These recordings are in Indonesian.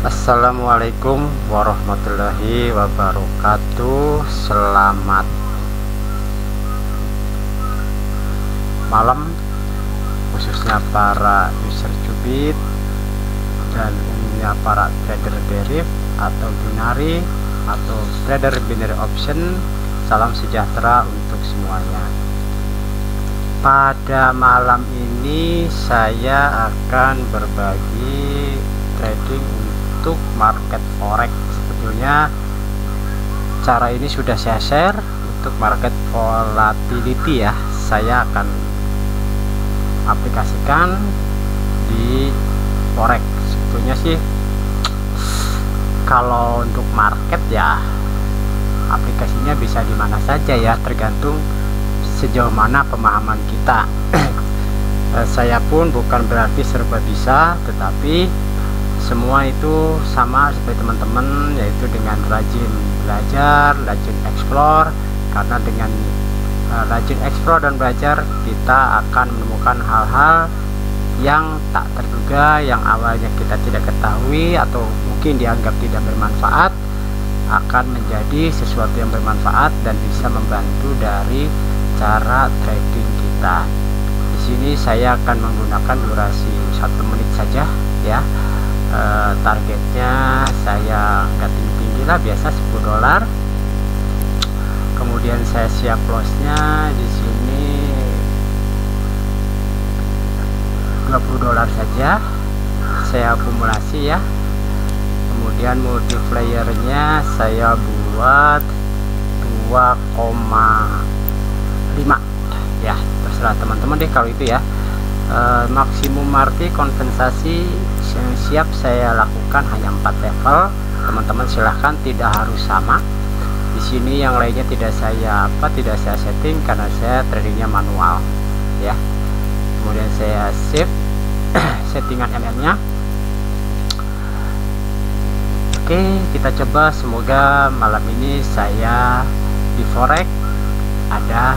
Assalamualaikum warahmatullahi wabarakatuh. Selamat malam, khususnya para user Cubit dan umumnya para trader derif atau binary atau trader binary option. Salam sejahtera untuk semuanya. Pada malam ini saya akan berbagi trading untuk market forex. Sebetulnya cara ini sudah saya share untuk market volatility ya. Saya akan aplikasikan di forex. Sebetulnya sih kalau untuk market ya aplikasinya bisa di mana saja ya, tergantung sejauh mana pemahaman kita. Saya pun bukan berarti serba bisa, tetapi semua itu sama seperti teman-teman, yaitu dengan rajin belajar, rajin explore. Karena dengan rajin explore dan belajar, kita akan menemukan hal-hal yang tak terduga, yang awalnya kita tidak ketahui atau mungkin dianggap tidak bermanfaat, akan menjadi sesuatu yang bermanfaat dan bisa membantu dari cara trading kita. Di sini saya akan menggunakan durasi 1 menit saja ya. Targetnya saya nggak tinggi-tinggi lah, biasa $10. Kemudian saya siap lossnya di sini $20 saja. Saya akumulasi ya. Kemudian multiplayernya saya buat 2,5 ya, terserah teman-teman deh kalau itu ya. Maksimum arti kompensasi yang siap saya lakukan hanya 4 level. Teman-teman silahkan, tidak harus sama. Di sini yang lainnya tidak saya setting karena saya tradingnya manual ya. Kemudian saya save settingan MM-nya. Oke, kita coba, semoga malam ini saya di forex ada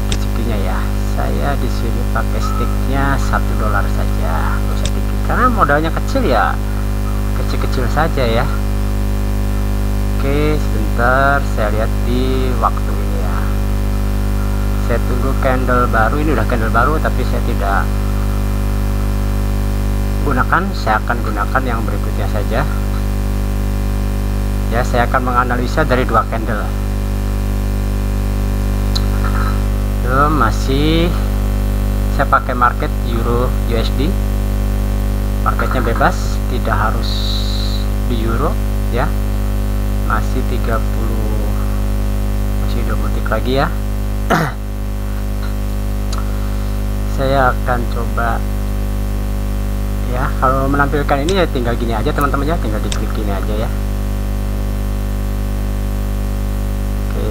rezekinya ya. Saya di sini pakai sticknya $1 saja, nggak usah tinggi karena modalnya kecil ya, kecil-kecil saja ya. Oke, sebentar saya lihat di waktu ini ya. Saya tunggu candle baru. Ini udah candle baru tapi saya tidak gunakan, saya akan gunakan yang berikutnya saja ya. Saya akan menganalisa dari 2 candle. Masih saya pakai market euro USD, marketnya bebas, tidak harus di euro ya. Masih 20 detik lagi ya. Saya akan coba ya, kalau menampilkan ini ya tinggal gini aja teman-teman ya, tinggal diklik gini aja ya.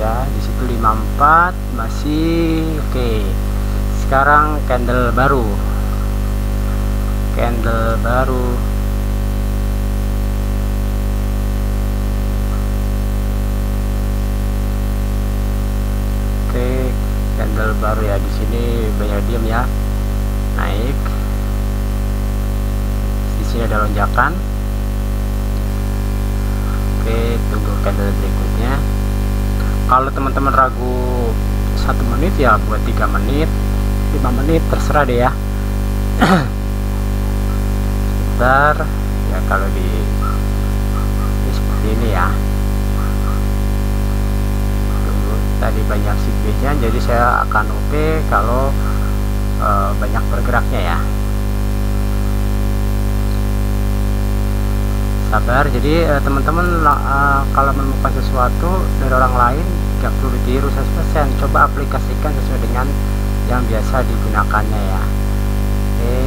Ya, di situ 54 masih oke. Sekarang candle baru, oke, candle baru ya. Di sini banyak diam ya, naik. Di sini ada lonjakan. Oke, tunggu candle berikutnya. Kalau teman-teman ragu 1 menit ya buat 3 menit 5 menit, terserah deh ya. Bentar ya, kalau di seperti ini ya. Tunggu, tadi banyak siklenya, jadi saya akan oke kalau banyak bergeraknya ya. Sabar. Jadi teman-teman kalau menemukan sesuatu dari orang lain gak perlu ditiru 100%, coba aplikasikan sesuai dengan yang biasa digunakannya ya. Oke,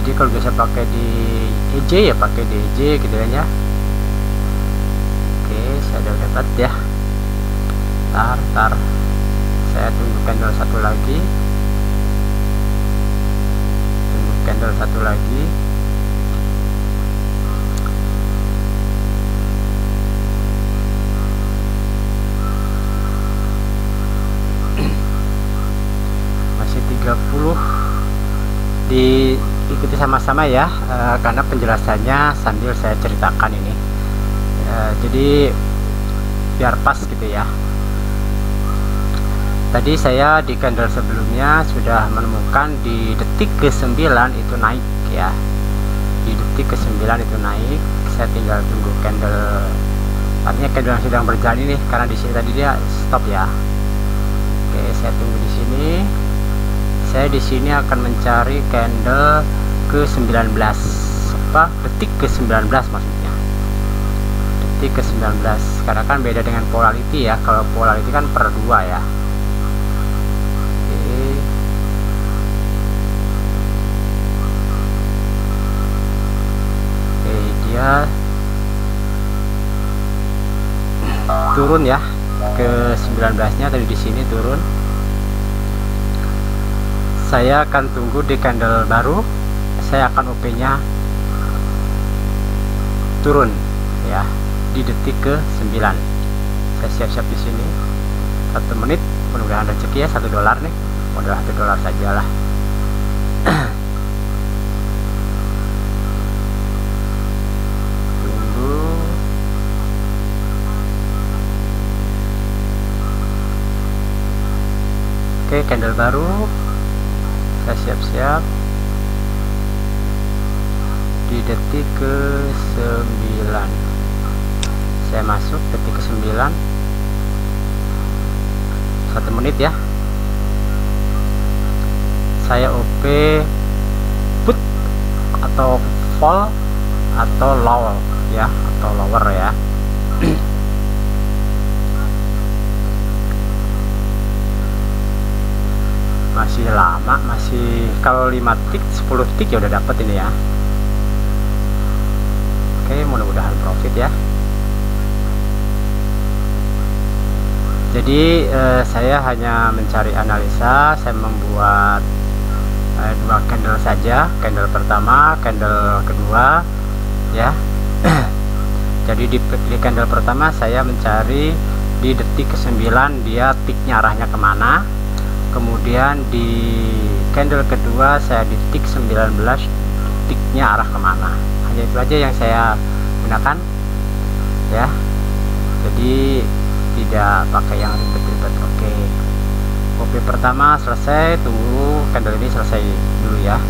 jadi kalau biasa pakai di EJ ya pakai di EJ gitu kan ya. Oke, saya udah dapat ya. Tar saya tunggu candle satu lagi, di ikuti sama-sama ya, karena penjelasannya sambil saya ceritakan ini, jadi biar pas gitu ya. Tadi saya di candle sebelumnya sudah menemukan di detik ke-9 itu naik ya, di detik ke-9 itu naik. Saya tinggal tunggu candle, artinya candle yang sedang berjalan ini, karena di sini tadi dia stop ya. Oke, saya tunggu di sini. Saya di sini akan mencari candle ke-19, detik ke-19 maksudnya. Detik ke-19, karena kan beda dengan polarity ya. Kalau polarity kan per 2 ya. Oke, dia turun ya ke 19 nya tadi, di sini turun. Saya akan tunggu di candle baru, saya akan OP nya turun ya di detik ke-9. Saya siap-siap di sini 1 menit, mudah-mudahan rezeki ya. $1 nih, modal $1 sajalah. Tunggu. Oke, candle baru, saya siap-siap di detik ke-9. Saya masuk detik ke-9, 1 menit ya. Saya OP put atau fall atau low ya, atau lower ya. Masih lama, masih, kalau 5 tick 10 tick ya udah dapet ini ya. Oke, mudah-mudahan profit ya. Jadi saya hanya mencari analisa. Saya membuat 2 candle saja, candle pertama, candle kedua ya. Jadi di candle pertama saya mencari di detik ke-9 dia ticknya arahnya kemana. Kemudian di candle kedua saya di tick 19 ticknya arah kemana. Hanya itu aja yang saya gunakan ya, jadi tidak pakai yang ribet-ribet. Oke, OP pertama selesai, tunggu candle ini selesai dulu ya.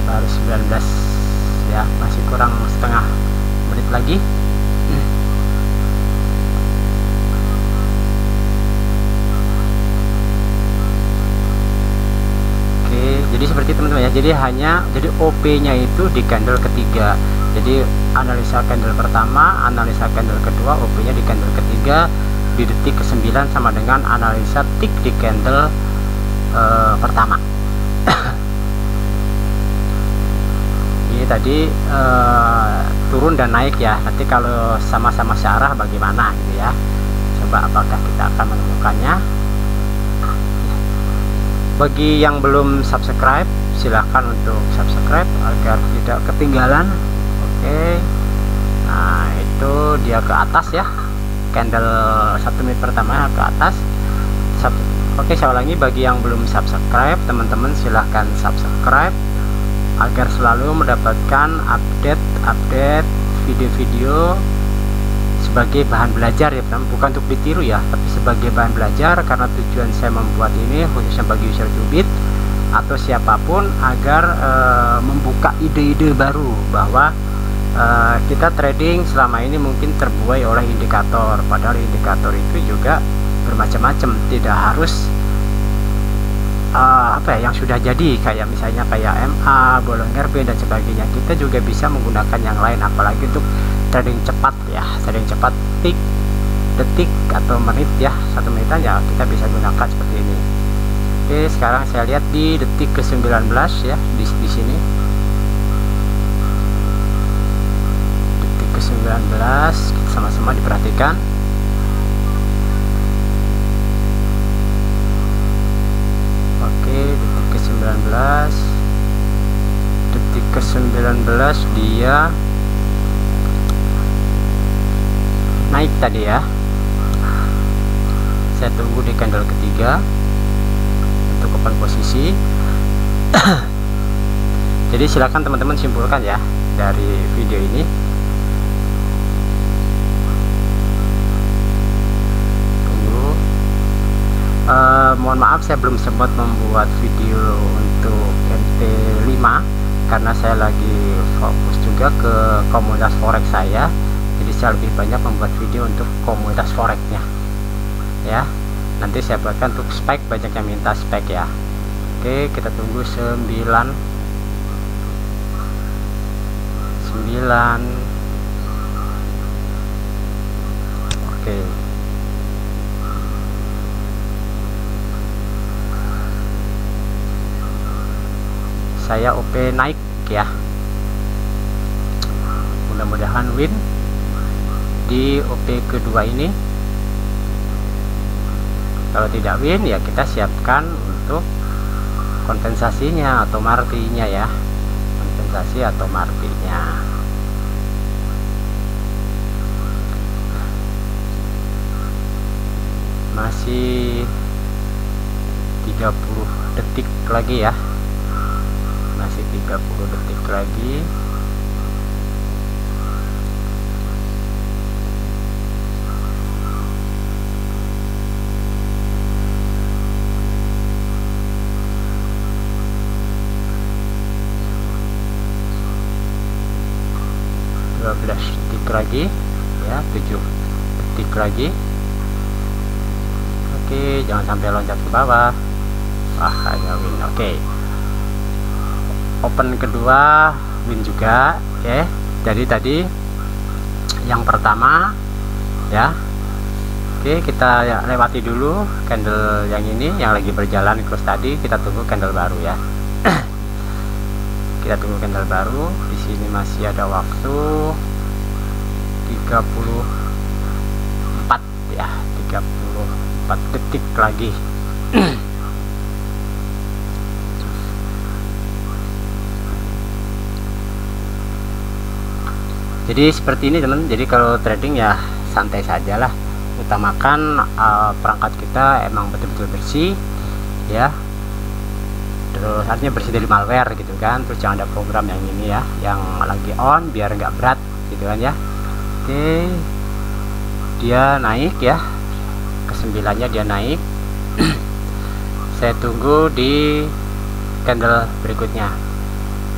Baru 19 ya, masih kurang setengah menit lagi. Jadi seperti teman-teman ya, jadi OP nya itu di candle ketiga. Jadi analisa candle pertama, analisa candle kedua, OP nya di candle ketiga di detik ke-9 sama dengan analisa tick di candle pertama. Ini tadi turun dan naik ya, nanti kalau sama-sama searah bagaimana gitu ya. Coba apakah kita akan menemukannya. Bagi yang belum subscribe, silahkan untuk subscribe agar tidak ketinggalan. Oke, nah itu dia ke atas ya, candle 1 menit pertama ke atas. Oke, saya ulangi, bagi yang belum subscribe, teman-teman silahkan subscribe agar selalu mendapatkan update video-video sebagai bahan belajar ya, bukan untuk ditiru ya, tapi sebagai bahan belajar, karena tujuan saya membuat ini khususnya bagi user Cubit atau siapapun agar membuka ide-ide baru bahwa kita trading selama ini mungkin terbuai oleh indikator, padahal indikator itu juga bermacam-macam, tidak harus yang sudah jadi, kayak misalnya kayak MA, Bollinger Band dan sebagainya. Kita juga bisa menggunakan yang lain, apalagi untuk trading cepat ya, trading cepat tick, detik atau menit ya, 1 menitan ya, kita bisa gunakan seperti ini. Oke, sekarang saya lihat di detik ke-19 ya, di sini detik ke-19, kita sama-sama diperhatikan. Oke, detik ke-19, detik ke-19 dia naik tadi ya. Saya tunggu di candle ketiga untuk open posisi. Jadi silakan teman-teman simpulkan ya dari video ini. Tunggu. Mohon maaf saya belum sempat membuat video untuk MT5 karena saya lagi fokus juga ke komunitas forex saya. Jadi saya lebih banyak membuat video untuk komunitas forexnya ya. Nanti saya buatkan untuk spek, banyak yang minta spek ya. Oke, kita tunggu 9. Oke, saya OP naik ya, mudah-mudahan win di OP kedua ini. Kalau tidak win ya kita siapkan untuk kompensasinya atau martinya ya, kompensasi atau martinya. Masih 30 detik lagi ya, masih 30 detik lagi. Detik lagi ya, 7 detik lagi. Oke, jangan sampai loncat ke bawah. Wah, hanya win. Oke, open kedua win juga ya. Jadi tadi yang pertama ya. Oke, kita lewati dulu candle yang ini yang lagi berjalan terus tadi. Kita tunggu candle baru ya. Kita tunggu candle baru. Di sini masih ada waktu 34 ya, 34 detik lagi. Jadi seperti ini teman. Jadi kalau trading ya santai sajalah, utamakan perangkat kita emang betul-betul bersih ya. Terus artinya bersih dari malware gitu kan. Terus jangan ada program yang ini ya, yang lagi on, biar nggak berat gitu kan ya. Oke, dia naik ya, ke-9-nya dia naik. Saya tunggu di candle berikutnya.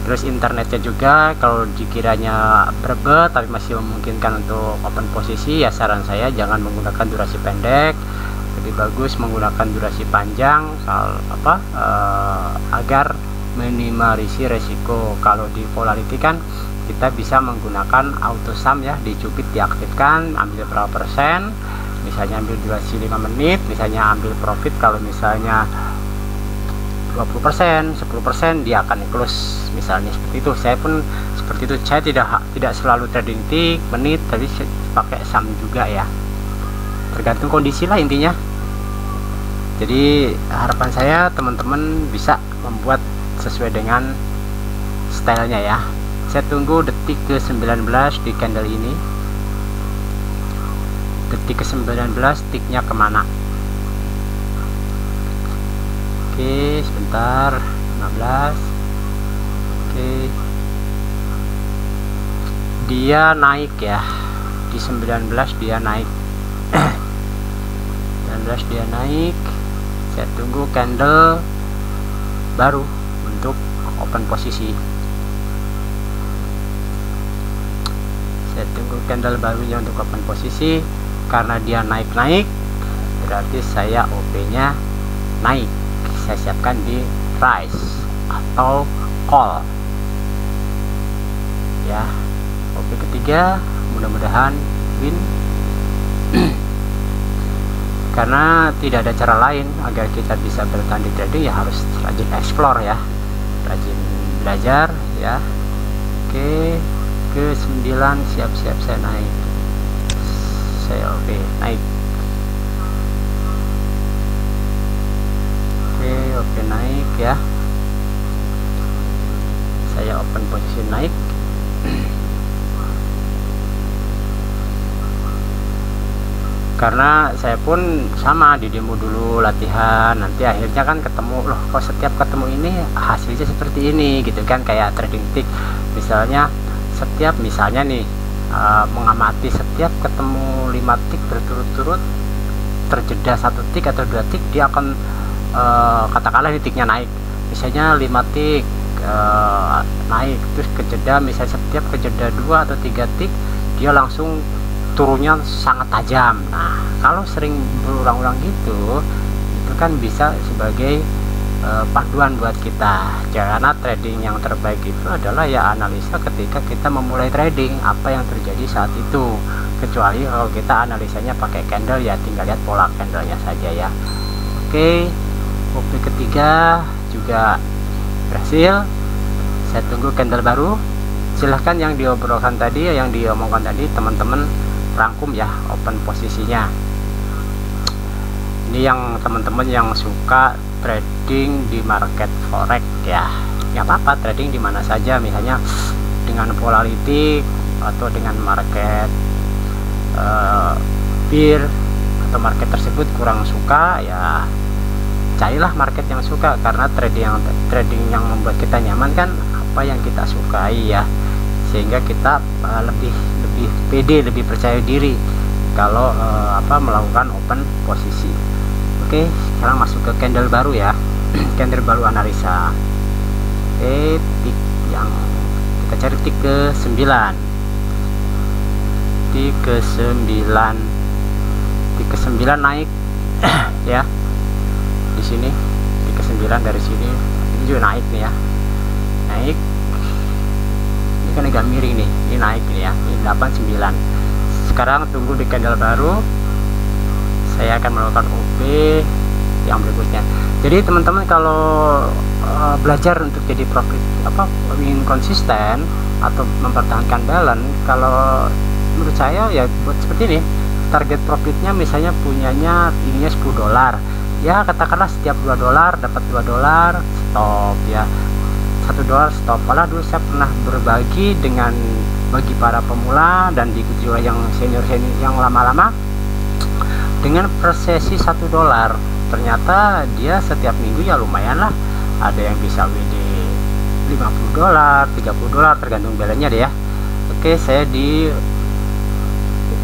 Terus internetnya juga kalau dikiranya berbet tapi masih memungkinkan untuk open posisi ya, saran saya jangan menggunakan durasi pendek, lebih bagus menggunakan durasi panjang agar minimalisir resiko. Kalau di polarity kan kita bisa menggunakan auto sum ya, dicubit diaktifkan, ambil berapa persen, misalnya ambil durasi 5 menit, misalnya ambil profit kalau misalnya 20%, 10% dia akan close, misalnya seperti itu. Saya pun seperti itu, saya tidak selalu trading tick menit, tapi pakai sum juga ya, tergantung kondisi lah intinya. Jadi harapan saya teman-teman bisa membuat sesuai dengan stylenya ya. Saya tunggu detik ke-19 di candle ini. Detik ke-19 tiknya kemana? Oke, sebentar. 15. Oke, dia naik ya, di 19 dia naik. 19 dia naik. Saya tunggu candle baru untuk open posisi. Saya tunggu candle barunya untuk open posisi. Karena dia naik-naik berarti saya OP nya naik. Saya siapkan di rise atau call ya. OP ketiga mudah-mudahan win. Karena tidak ada cara lain agar kita bisa bertahan di trading ya, harus rajin explore ya, rajin belajar ya. Oke, ke-9 siap-siap saya naik. Saya oke naik. Oke naik ya. Saya open posisi naik. karena saya pun sama di demo dulu latihan, nanti akhirnya kan ketemu, loh kok setiap ketemu ini hasilnya seperti ini gitu kan. Kayak trading tick misalnya, setiap misalnya nih mengamati setiap ketemu 5 tick berturut-turut, terjeda 1 tick atau 2 tick, dia akan katakanlah ini ticknya naik, misalnya 5 tick naik, terus kejeda misalnya setiap kejeda 2 atau 3 tick dia langsung turunnya sangat tajam. Nah, kalau sering berulang-ulang gitu, itu kan bisa sebagai panduan buat kita. Karena trading yang terbaik itu adalah ya analisa ketika kita memulai trading, apa yang terjadi saat itu. Kecuali kalau kita analisanya pakai candle, ya tinggal lihat pola candlenya saja ya. Oke, OP ketiga juga berhasil. Saya tunggu candle baru. Silahkan yang diobrolkan tadi, yang diomongkan tadi, teman-teman rangkum ya open posisinya. Ini yang teman-teman yang suka trading di market forex ya, nggak apa-apa, trading di mana saja, misalnya dengan volatility atau dengan market peer atau market tersebut kurang suka, ya carilah market yang suka, karena trading yang membuat kita nyaman kan apa yang kita sukai ya, sehingga kita lebih pede, lebih percaya diri kalau melakukan open posisi. Oke, sekarang masuk ke candle baru ya. Candle baru analisa. Oke, tick yang kita cari tick ke 9. Tick ke 9. Tick ke 9 naik ya. Di sini tick ke 9 dari sini. Ini juga naik nih ya. Naik. Kan agak miring nih, ini naik nih ya, ini 89. Sekarang tunggu di candle baru, saya akan melakukan OP yang berikutnya. Jadi teman-teman kalau belajar untuk jadi profit ingin konsisten atau mempertahankan balance, kalau menurut saya ya buat seperti ini, target profitnya misalnya punyanya ininya $10 ya, katakanlah setiap $2 dapat $2, stop ya, $1 stop. Malah dulu saya pernah berbagi bagi para pemula dan diikuti juga yang senior yang lama-lama dengan persesi $1. Ternyata dia setiap minggu ya lumayan lah, ada yang bisa WD $50, $30 tergantung balance-nya deh ya. Oke, saya di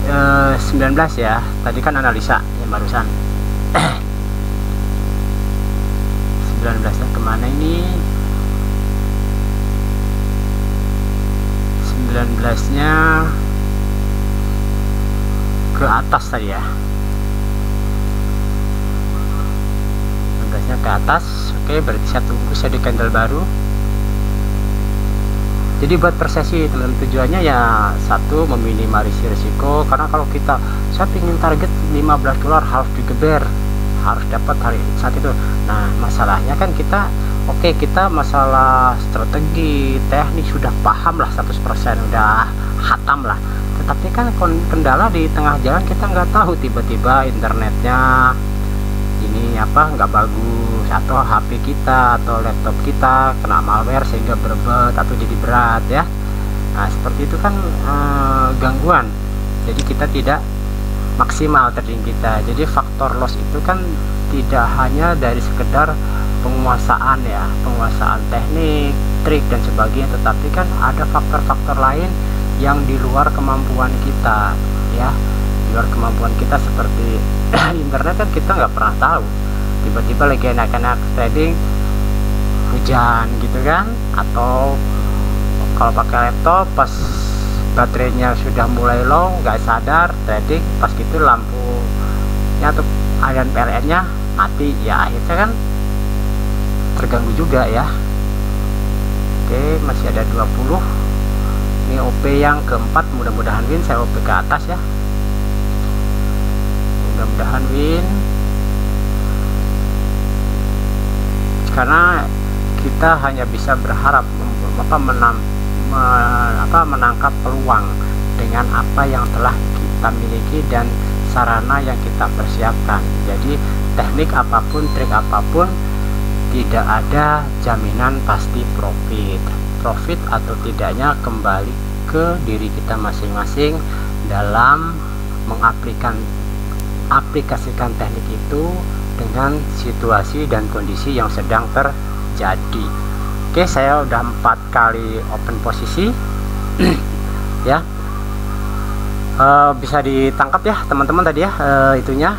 19 ya, tadi kan analisa yang barusan. 19 ya, kemana ini? 19-nya ke atas tadi ya, 19-nya ke atas. Oke, berarti saya tunggu saya di candle baru. Jadi buat persesi teman-teman tujuannya ya, satu, meminimalisir risiko, karena kalau saya ingin target $15 harus digeber, harus dapat hari saat itu. Nah, masalahnya kan kita masalah strategi teknik sudah paham lah 100%, udah hatam lah, tetapi kan kendala di tengah jalan kita nggak tahu, tiba-tiba internetnya ini nggak bagus, atau HP kita atau laptop kita kena malware sehingga berbet atau jadi berat ya. Nah, seperti itu kan gangguan, jadi kita tidak maksimal trading kita. Jadi faktor loss itu kan tidak hanya dari sekedar penguasaan teknik, trik dan sebagainya, tetapi kan ada faktor-faktor lain yang di luar kemampuan kita ya, di luar kemampuan kita, seperti internet kan kita nggak pernah tahu, tiba-tiba lagi enak-enak trading hujan gitu kan, atau kalau pakai laptop pas baterainya sudah mulai low nggak sadar trading, pas gitu lampunya atau aliran PLN nya mati ya, akhirnya kan terganggu juga ya. Oke, masih ada 20. Ini OP yang keempat, mudah-mudahan win. Saya OP ke atas ya, mudah-mudahan win, karena kita hanya bisa berharap menangkap peluang dengan apa yang telah kita miliki dan sarana yang kita persiapkan. Jadi teknik apapun, trik apapun, tidak ada jaminan pasti profit atau tidaknya kembali ke diri kita masing-masing dalam aplikasikan teknik itu dengan situasi dan kondisi yang sedang terjadi. Oke, saya udah 4 kali open posisi ya. Bisa ditangkap ya teman-teman tadi ya, itunya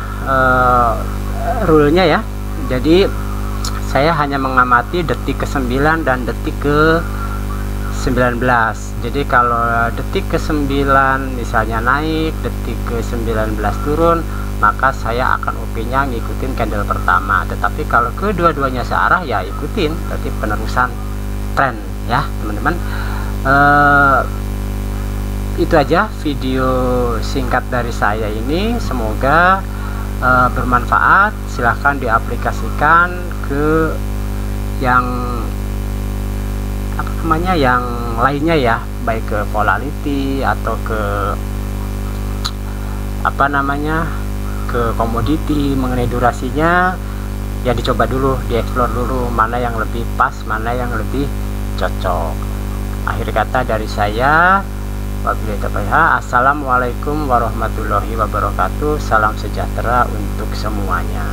rule-nya ya. Jadi saya hanya mengamati detik ke-9 dan detik ke-19. Jadi kalau detik ke-9 misalnya naik, detik ke-19 turun, maka saya akan OP-nya ngikutin candle pertama. Tetapi kalau kedua-duanya searah ya ikutin, berarti penerusan tren ya teman-teman. Itu aja video singkat dari saya ini, semoga bermanfaat. Silahkan diaplikasikan ke yang apa namanya, yang lainnya ya, baik ke volatility atau ke apa namanya, ke komoditi. Mengenai durasinya ya dicoba dulu, dieksplor dulu mana yang lebih pas, mana yang lebih cocok. Akhir kata dari saya, wabillahi taufiq. Assalamualaikum warahmatullahi wabarakatuh. Salam sejahtera untuk semuanya.